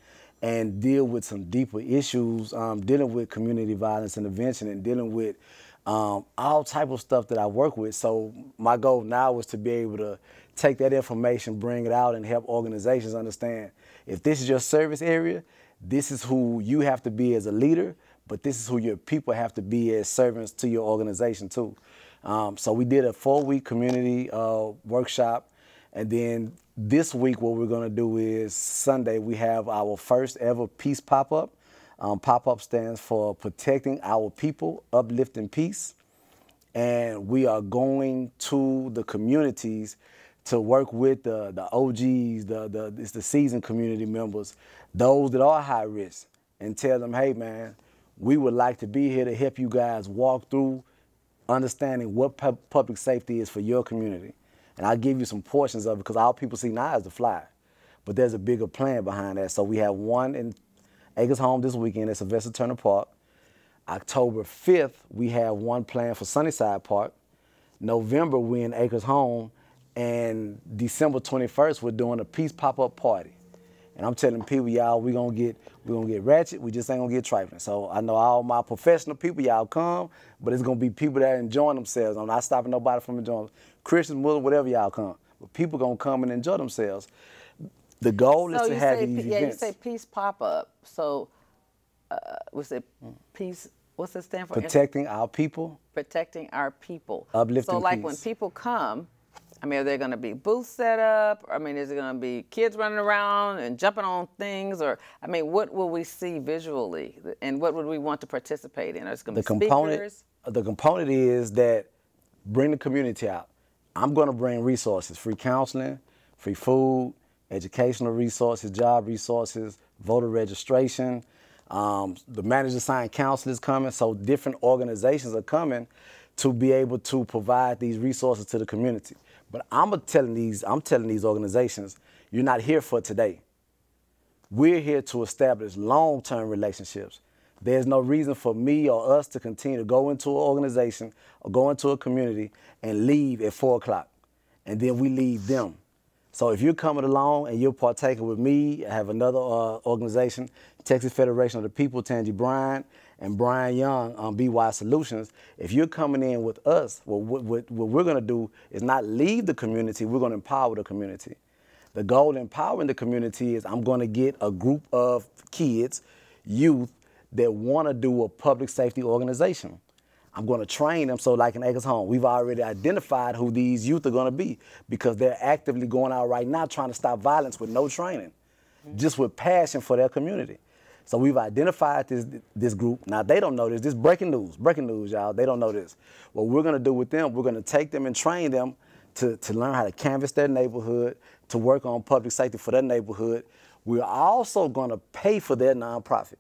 and deal with some deeper issues, dealing with community violence intervention and dealing with all type of stuff that I work with. So my goal now is to be able to take that information, bring it out, and help organizations understand if this is your service area, this is who you have to be as a leader, but this is who your people have to be as servants to your organization too. So we did a 4-week community workshop, and then this week what we're gonna do is Sunday we have our first ever peace pop-up. Pop-up stands for Protecting Our People, Uplifting Peace. And we are going to the communities to work with the OGs, it's the seasoned community members, those that are high risk, and tell them, hey man, we would like to be here to help you guys walk through understanding what public safety is for your community. And I'll give you some portions of it because all people see now is the flyer. But there's a bigger plan behind that. So we have one in Acres Home this weekend at Sylvester Turner Park. October 5th, we have one planned for Sunnyside Park. November, we're in Acres Home. And December 21st, we're doing a peace pop-up party. And I'm telling people, y'all, we're gonna get ratchet, we just ain't gonna get trifling. So I know all my professional people, y'all come, but it's gonna be people that are enjoying themselves. I'm not stopping nobody from enjoying, Christians, Muslims, whatever y'all come. But people gonna come and enjoy themselves. The goal is to have these events. Yeah, you say peace pop-up. So, what's it, peace, what's it stand for? Protecting our people. Protecting our people. Uplifting So like peace. when people come, I mean, are there going to be booths set up? I mean, is it going to be kids running around and jumping on things? Or, I mean, what will we see visually? And what would we want to participate in? Are it going to be speakers? The component is that bring the community out. I'm going to bring resources, free counseling, free food, educational resources, job resources, voter registration. The manager-assigned counselors coming, so different organizations are coming to be able to provide these resources to the community. But I'm telling these organizations, you're not here for today. We're here to establish long-term relationships. There's no reason for me or us to continue to go into an organization or go into a community and leave at 4 o'clock, and then we leave them. So if you're coming along and you're partaking with me, I have another organization, Texas Federation of the People, Tangi Bryant and Brian Young on BY Solutions. If you're coming in with us, what we're going to do is not leave the community, we're going to empower the community. The goal of empowering the community is I'm going to get a group of kids, youth, that want to do a public safety organization. I'm going to train them. So like in Acres Home, we've already identified who these youth are going to be because they're actively going out right now trying to stop violence with no training, just with passion for their community. So we've identified this group. Now, they don't know this. This is breaking news, y'all. They don't know this. What we're going to do with them, we're going to take them and train them to learn how to canvass their neighborhood, to work on public safety for their neighborhood. We're also going to pay for their nonprofit.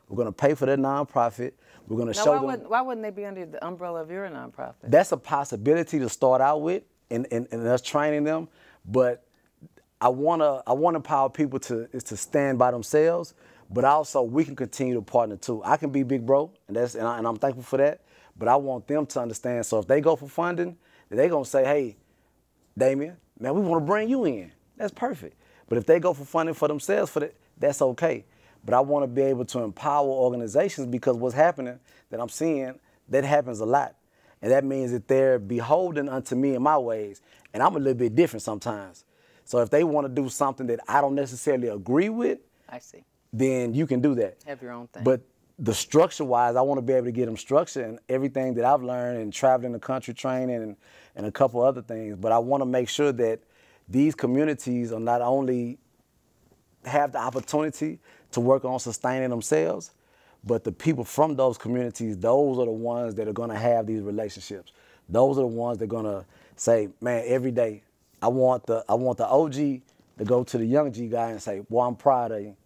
We're going to pay for their nonprofit. We're going to show them. Why wouldn't they be under the umbrella of your nonprofit? That's a possibility to start out with, and us training them. But I want to empower people to stand by themselves. But also we can continue to partner too. I can be big bro, and I'm thankful for that. But I want them to understand. So if they go for funding, they're gonna say, "Hey, Damion, man, we want to bring you in." That's perfect. But if they go for funding for themselves, that's okay. But I want to be able to empower organizations because what's happening that I'm seeing, that happens a lot. And that means that they're beholden unto me and my ways. And I'm a little bit different sometimes. So if they want to do something that I don't necessarily agree with, I see, then you can do that. Have your own thing. But the structure-wise, I want to be able to get them structure and everything that I've learned and traveling the country training and a couple other things. But I want to make sure that these communities are not only have the opportunity to work on sustaining themselves, but the people from those communities, those are the ones that are going to have these relationships. Those are the ones that are going to say, man, every day, I want the OG to go to the young G guy and say, well, I'm proud of you.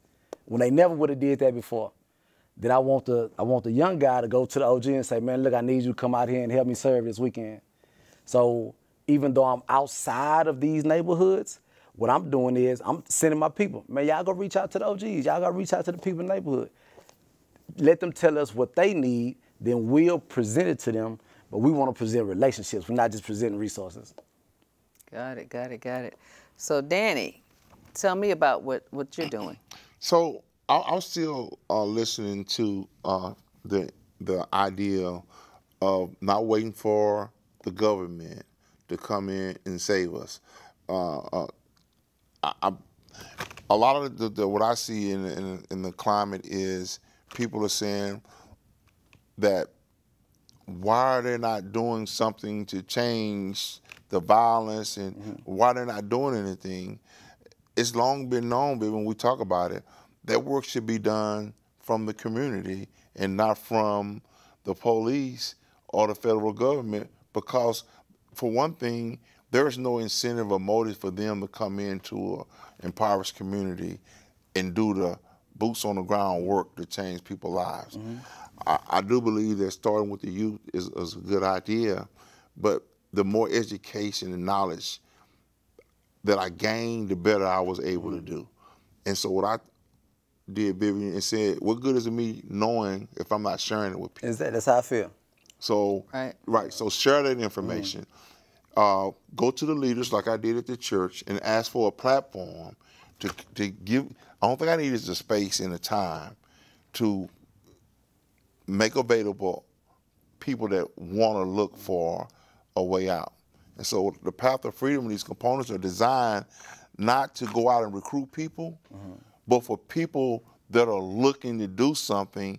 When they never would have did that before. Then I want the young guy to go to the OG and say, man, look, I need you to come out here and help me serve this weekend. So even though I'm outside of these neighborhoods, what I'm doing is I'm sending my people. Man, y'all go reach out to the OGs. Y'all go reach out to the people in the neighborhood. Let them tell us what they need, then we'll present it to them. But we want to present relationships. We're not just presenting resources. Got it. So, Danny, tell me about what you're doing. So I'm still listening to the idea of not waiting for the government to come in and save us. A lot of what I see in the climate is people are saying that why are they not doing something to change the violence and why they're not doing anything. It's long been known, but when we talk about it, that work should be done from the community and not from the police or the federal government because, for one thing, there is no incentive or motive for them to come into an impoverished community and do the boots on the ground work to change people's lives. I do believe that starting with the youth is a good idea, but the more education and knowledge that I gained, the better I was able to do. And so what I did, Vivian, and said, what good is it me knowing if I'm not sharing it with people? That's how I feel. So, right. So share that information. Go to the leaders like I did at the church and ask for a platform to give. I don't think I needed the space and the time to make available people that want to look for a way out. And so the path of freedom, these components are designed not to go out and recruit people, but for people that are looking to do something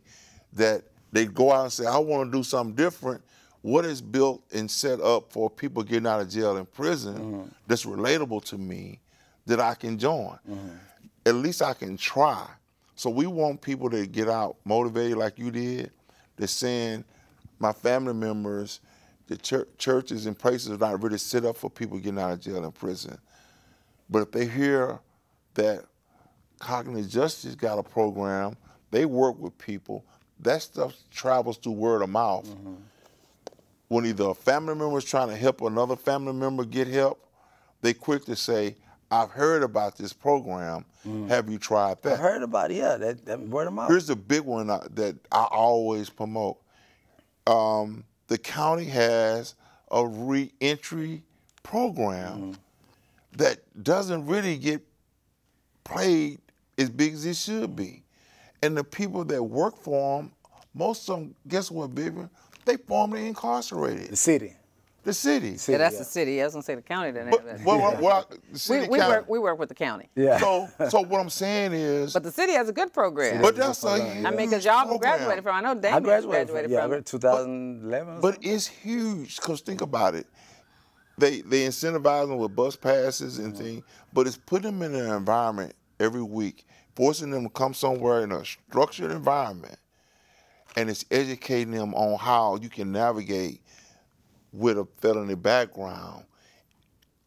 that they go out and say, I want to do something different. What is built and set up for people getting out of jail and prison that's relatable to me that I can join? At least I can try. So we want people to get out motivated like you did. They're saying my family members, the churches and places are not really set up for people getting out of jail and prison. But if they hear that Cognitive Justice got a program, they work with people, that stuff travels through word of mouth. When either a family member is trying to help another family member get help, they quick to say, I've heard about this program. Have you tried that? I heard about it, yeah, that word of mouth. Here's the big one that I always promote. The county has a re-entry program that doesn't really get played as big as it should be. And the people that work for them, most of them, guess what, Vivian? They formerly incarcerated. The city. The city. Yeah, that's the city. I was gonna say the county didn't have that. Well, the city we work with the county. Yeah. So what I'm saying is. But the city has a good program. But that's a huge I mean, because y'all program. graduated from. I know Damion graduated from. 2011. But it's huge because think about it. They incentivize them with bus passes and things, but it's putting them in an environment every week, forcing them to come somewhere in a structured environment, and it's educating them on how you can navigate with a felony background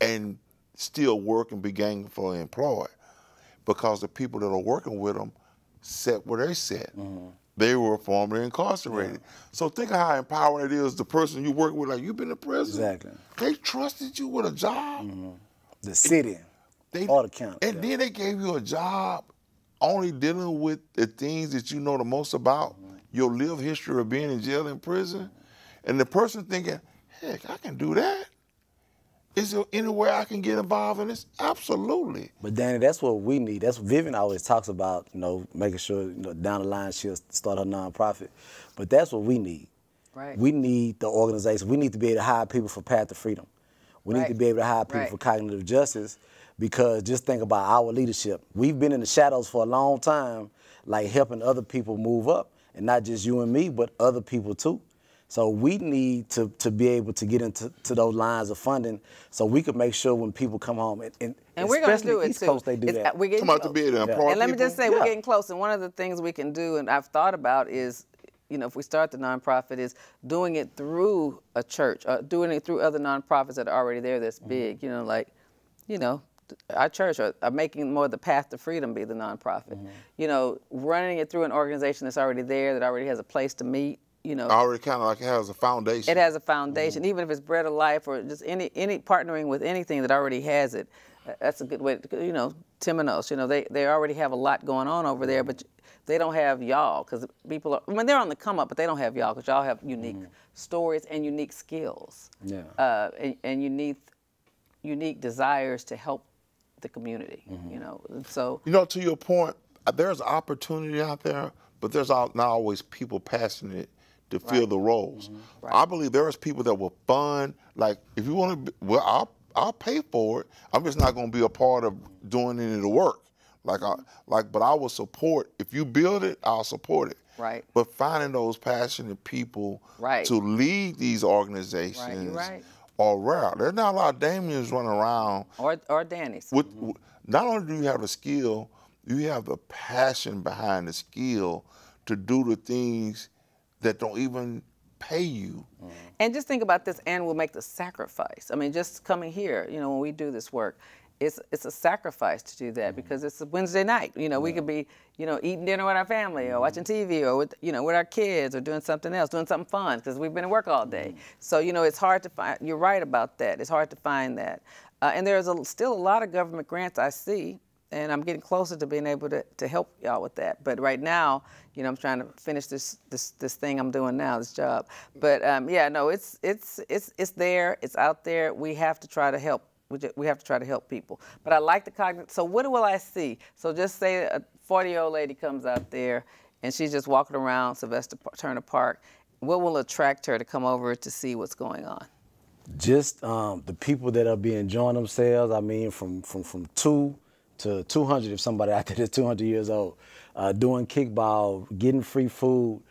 and still work and be gainfully employed, because the people that are working with them set where they set. They were formerly incarcerated. So think of how empowering it is. The person you work with, like, you've been in prison. Exactly. They trusted you with a job. The city, or the county. And then they gave you a job only dealing with the things that you know the most about, your lived history of being in jail and prison. And the person thinking, heck, I can do that. Is there any way I can get involved in this? Absolutely. But Danny, that's what we need. That's what Vivian always talks about, making sure, down the line she'll start her nonprofit. But that's what we need. Right. We need the organization. We need to be able to hire people for Path to Freedom. We need to be able to hire people for cognitive justice, because just think about our leadership. We've been in the shadows for a long time, like helping other people move up, and not just you and me, but other people too. So we need to be able to get into those lines of funding, so we could make sure when people come home, and we're going to do it East too. Coast, they do that. We're getting Come out to be able to employ And let me just say, we're getting close. And one of the things we can do, and I've thought about, is, if we start the nonprofit, is doing it through a church, doing it through other nonprofits that are already there that's big. Our church are making more of the Path to Freedom be the nonprofit. Running it through an organization that's already there, that already has a place to meet. Already kind of like it has a foundation. It has a foundation, even if it's Bread of Life or just any partnering with anything that already has it. That's a good way. Timonos, they already have a lot going on over there, but they don't have y'all, because people are. They're on the come up, but they don't have y'all, because y'all have unique stories and unique skills. Yeah. And unique desires to help the community. So. To your point, there's opportunity out there, but there's not always people passionate to fill the roles. I believe there's people that will fund, like, if you want to, I'll pay for it. I'm just not going to be a part of doing any of the work. But I will support. If you build it, I'll support it. Right. But finding those passionate people to lead these organizations are rare. There's not a lot of Damions running around. Or Dannys. Not only do you have the skill, you have the passion behind the skill to do the things that don't even pay you. And just think about this, and we'll make the sacrifice. Just coming here, when we do this work, it's a sacrifice to do that, because it's a Wednesday night. We could be, eating dinner with our family, or watching TV, or with our kids, or doing something else, doing something fun, because we've been at work all day. So, it's hard to find. You're right about that. It's hard to find that. And there's still a lot of government grants I see, and I'm getting closer to being able to help y'all with that. But right now, I'm trying to finish this thing I'm doing now, this job. But it's there, it's out there. We have to try to help. We have to try to help people. But I like the cognitive. So what will I see? So just say a 40-year-old lady comes out there, and she's just walking around Sylvester Turner Park. What will attract her to come over to see what's going on? Just the people that are enjoying themselves. From 2 to 200, if somebody out there is 200 years old, doing kickball, getting free food,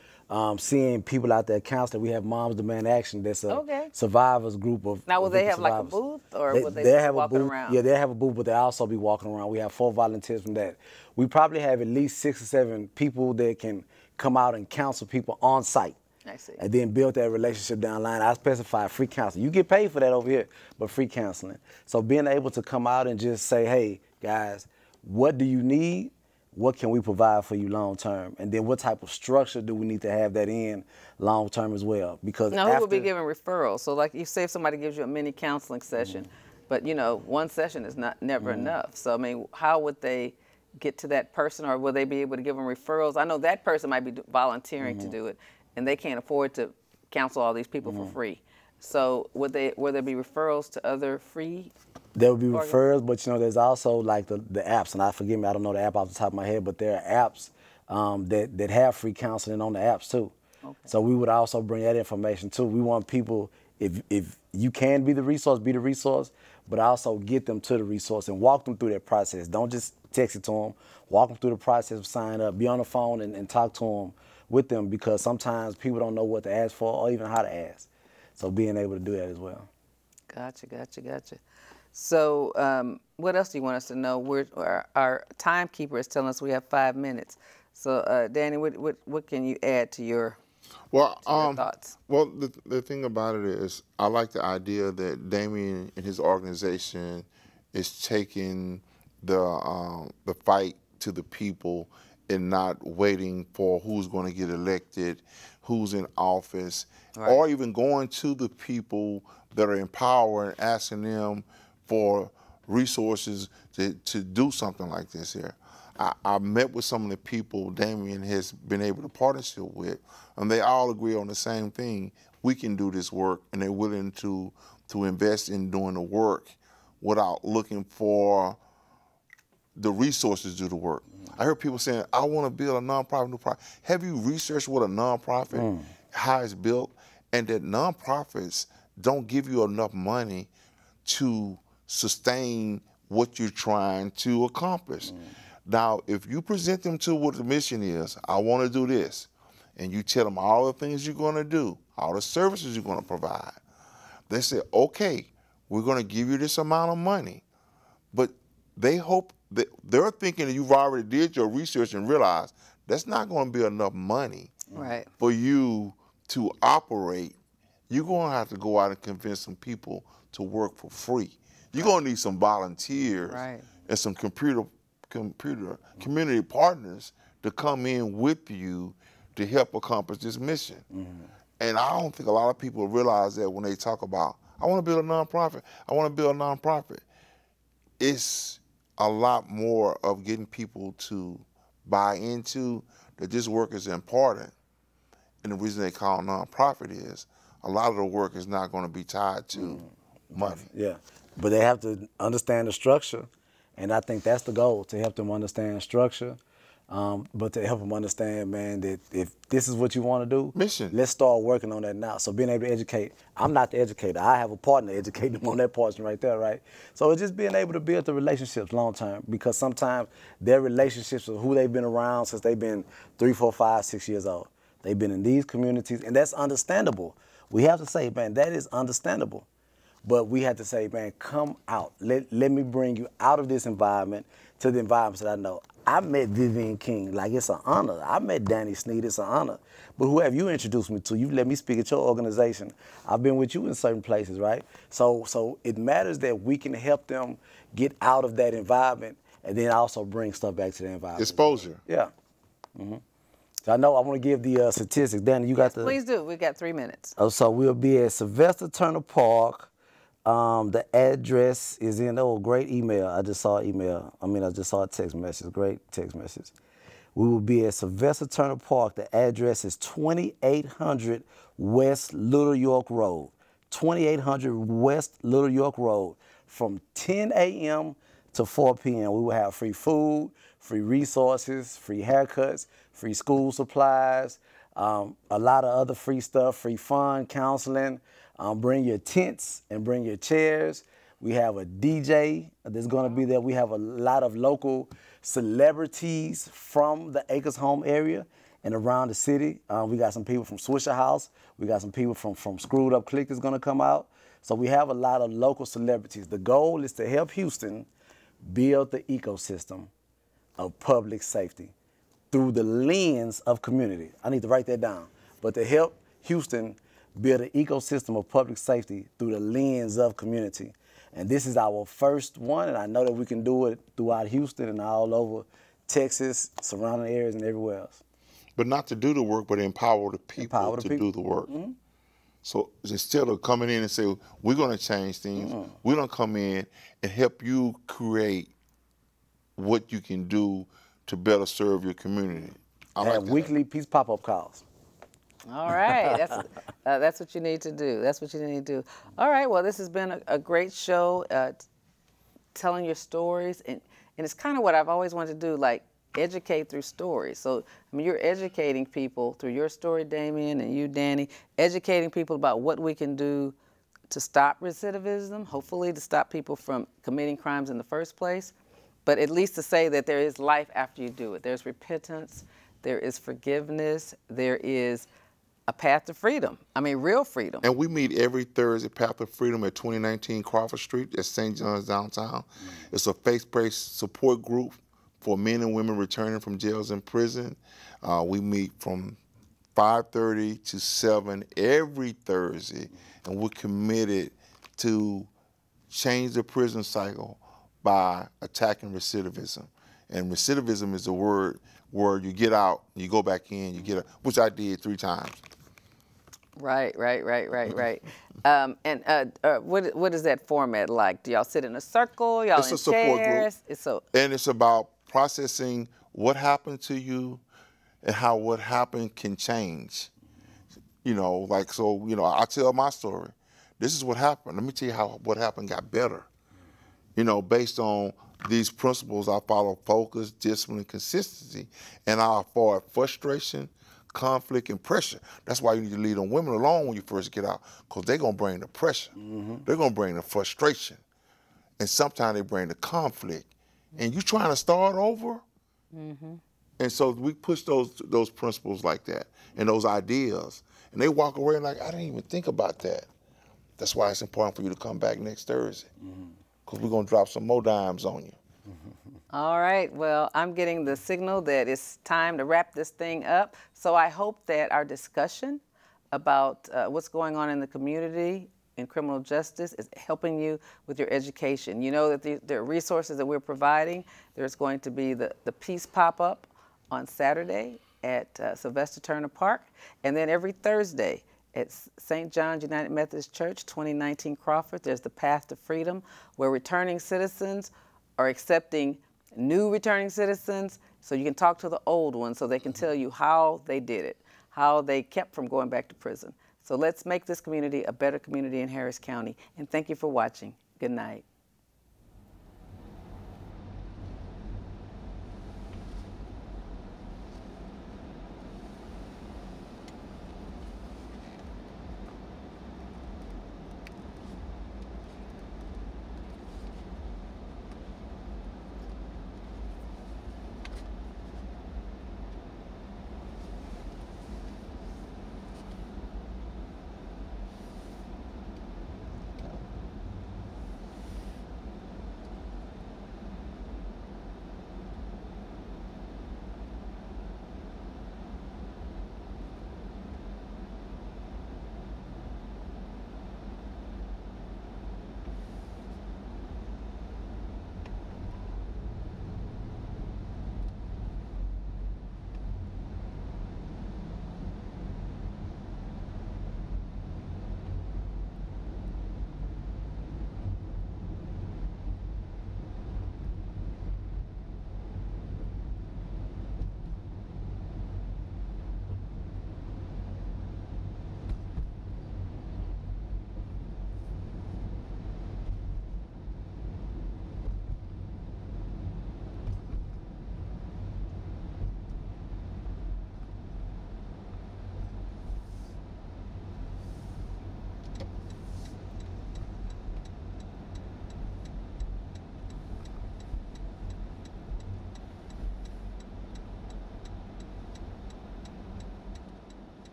seeing people out there counseling. We have Moms Demand Action. That's a survivors group of. Now, will they have survivors. like a booth, or will they be walking around? Yeah, they'll have a booth, but they'll also be walking around. We have 4 volunteers from that. We probably have at least 6 or 7 people that can come out and counsel people on site. I see. And then build that relationship down the line. I specify free counseling. You get paid for that over here, but free counseling. So being able to come out and just say, hey, guys, what do you need? What can we provide for you long term? And then what type of structure do we need to have that in long term as well? Because now, who will be giving referrals? So like you say, if somebody gives you a mini counseling session, But you know, one session is never enough. So I mean, how would they get to that person, or will they be able to give them referrals? I know that person might be volunteering to do it, and they can't afford to counsel all these people for free. So will there be referrals to other free? There will be referrals, but you know, there's also like the apps, and forgive me, I don't know the app off the top of my head, but there are apps that have free counseling on the apps too. Okay. So we would also bring that information too. We want people, if you can be the resource, but also get them to the resource and walk them through that process. Don't just text it to them. Walk them through the process of signing up. Be on the phone and talk to them with them, because sometimes people don't know what to ask for or even how to ask. So being able to do that as well. Gotcha. So what else do you want us to know? Our timekeeper is telling us we have 5 minutes. So Danny, what can you add to your thoughts? Well, the thing about it is, I like the idea that Damion and his organization is taking the fight to the people and not waiting for who's going to get elected, who's in office, or even going to the people that are in power and asking them for resources to do something like this here. I met with some of the people Damion has been able to partnership with, and they all agree on the same thing. We can do this work, and they're willing to invest in doing the work without looking for the resources to do the work. I heard people saying, I want to build a nonprofit, new profit. Have you researched what a nonprofit, how it's built, and that nonprofits don't give you enough money to sustain what you're trying to accomplish? Now, if you present them to what the mission is, I want to do this, and you tell them all the things you're going to do, all the services you're going to provide, they say, okay, we're going to give you this amount of money. But they hope that they're thinking that you've already did your research and realized that's not going to be enough money for you to operate. You're going to have to go out and convince some people to work for free. You're going to need some volunteers and some community partners to come in with you to help accomplish this mission. And I don't think a lot of people realize that when they talk about, I want to build a nonprofit, I want to build a nonprofit. It's a lot more of getting people to buy into that this work is important. And the reason they call it nonprofit is a lot of the work is not going to be tied to money. Yeah, but they have to understand the structure, and I think that's the goal, to help them understand structure, but to help them understand, man, that if this is what you want to do, mission, let's start working on that now. So being able to educate, I'm not the educator. I have a partner educating them on that portion right there, right? So it's just being able to build the relationships long term, because sometimes their relationships with who they've been around since they've been 3, 4, 5, 6 years old. They've been in these communities, and that's understandable. We have to say, man, that is understandable. But we have to say, man, come out. Let me bring you out of this environment to the environments that I know. I met Vivian King, like it's an honor. I met Danny Sneed, it's an honor. But who have you introduced me to? You've let me speak at your organization. I've been with you in certain places, right? So it matters that we can help them get out of that environment and then also bring stuff back to the environment. Exposure. Yeah. So I know I want to give the statistics. Danny, you got the... Please do. We got 3 minutes. Oh, so we'll be at Sylvester Turner Park. The address is in, great email. I just saw an email. I just saw a text message, great text message. We will be at Sylvester Turner Park. The address is 2800 West Little York Road. 2800 West Little York Road. From 10 a.m. to 4 p.m. We will have free food, free resources, free haircuts, free school supplies, a lot of other free stuff, free fun, counseling. Bring your tents and bring your chairs. We have a DJ that's going to be there. We have a lot of local celebrities from the Acres Home area and around the city. We got some people from Swisher House. We got some people from Screwed Up Click that's going to come out. So we have a lot of local celebrities. The goal is to help Houston build the ecosystem of public safety through the lens of community. I need to write that down. But to help Houston build an ecosystem of public safety through the lens of community. And this is our first one, and I know that we can do it throughout Houston and all over Texas, surrounding areas, and everywhere else. But not to do the work, but empower the people do the work. So instead of coming in and say, we're going to change things, we're going to come in and help you create what you can do to better serve your community. And weekly peace pop-up calls. All right, that's what you need to do. That's what you need to do. All right, well, this has been a great show, telling your stories, and it's kind of what I've always wanted to do, like educate through stories. So, I mean, you're educating people through your story, Damion, and you, Danny, educating people about what we can do to stop recidivism, hopefully to stop people from committing crimes in the first place, but at least to say that there is life after you do it. There's repentance, there is forgiveness, there is a path to freedom. I mean, real freedom. And we meet every Thursday, Path of Freedom, at 2019 Crawford Street at St. John's downtown. It's a faith-based support group for men and women returning from jails and prison. We meet from 5:30 to 7 every Thursday, and we're committed to change the prison cycle by attacking recidivism. And recidivism is the word where you get out, you go back in, you get out, which I did 3 times. Right. What is that format like? Do y'all sit in a circle? Y'all It's in a support chairs? group. And it's about processing what happened to you and how what happened can change. You know, like, so, you know, I tell my story. This is what happened. Let me tell you how what happened got better. You know, based on these principles, I follow focus, discipline, and consistency, and I avoid frustration, conflict, and pressure. That's why you need to leave them women alone when you first get out, because they're going to bring the pressure. They're going to bring the frustration. And sometimes they bring the conflict. And you trying to start over? And so we push those principles like that and those ideas. And they walk away like, I didn't even think about that. That's why it's important for you to come back next Thursday, because we're going to drop some more dimes on you. All right, well, I'm getting the signal that it's time to wrap this thing up. So I hope that our discussion about what's going on in the community in criminal justice is helping you with your education. You know that there are resources that we're providing. There's going to be the Peace Pop-Up on Saturday at Sylvester Turner Park, and then every Thursday at St. John's United Methodist Church, 2019 Crawford, there's the Path to Freedom, where returning citizens are accepting new returning citizens, so you can talk to the old ones so they can tell you how they did it, how they kept from going back to prison. So let's make this community a better community in Harris County. And thank you for watching. Good night.